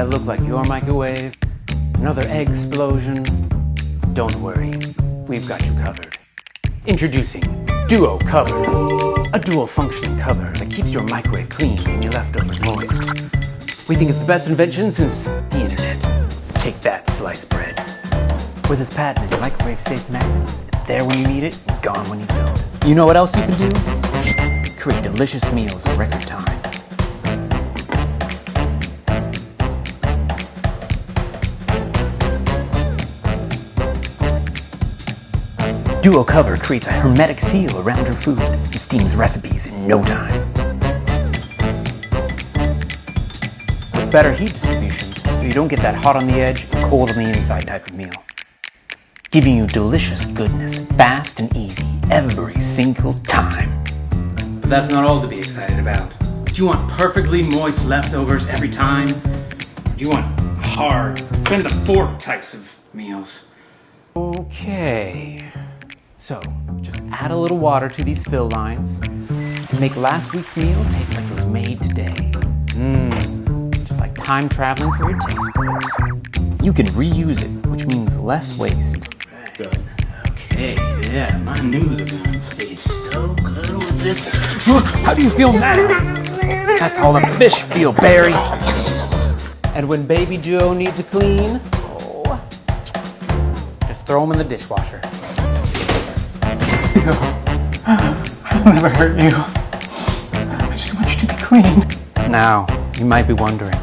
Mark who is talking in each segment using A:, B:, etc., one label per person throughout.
A: that look like your microwave, another egg explosion, don't worry, we've got you covered. Introducing Duo Cover, a dual functioning cover that keeps your microwave clean and your leftovers moist. We think it's the best invention since the internet. Take that, sliced bread. With its patented microwave safe magnets, it's there when you need it and gone when you don't. You know what else you can do? Create delicious meals in record time. Duo Cover creates a hermetic seal around your food and steams recipes in no time. With better heat distribution, so you don't get that hot on the edge and cold on the inside type of meal. Giving you delicious goodness, fast and easy, every single time. But that's not all to be excited about. Do you want perfectly moist leftovers every time? Do you want hard, bend the fork types of meals? Okay. So, just add a little water to these fill lines and make last week's meal taste like it was made today. Just like time traveling for your taste buds. You can reuse it, which means less waste.
B: Good. Okay, yeah, my noodles are gonna taste so good with this.
A: How do you feel now? That's how the fish feel, Barry. And when Baby Duo needs a clean, just throw them in the dishwasher.
B: I'll never hurt you. I just want you to be clean.
A: Now, you might be wondering,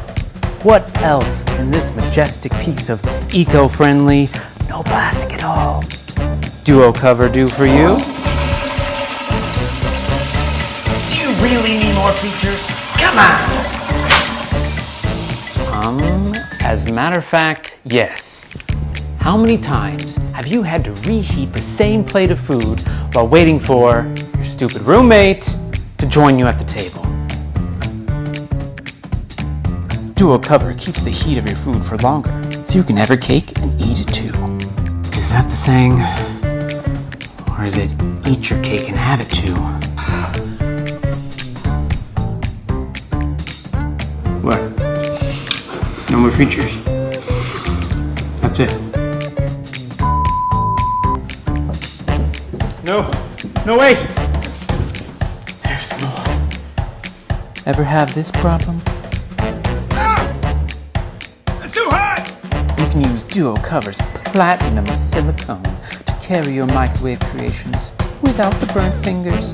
A: what else can this majestic piece of eco-friendly, no plastic at all, Duo Cover do for you? Do you really need more features? Come on! As a matter of fact, yes. How many times have you had to reheat the same plate of food while waiting for your stupid roommate to join you at the table? Duo Cover keeps the heat of your food for longer, so you can have your cake and eat it too. Is that the saying? Or is it eat your cake and have it too?
B: What? No more features. That's it. No, wait!
A: There's more. Ever have this problem?
B: It's too hot!
A: You can use Duo Cover's platinum silicone to carry your microwave creations without the burnt fingers.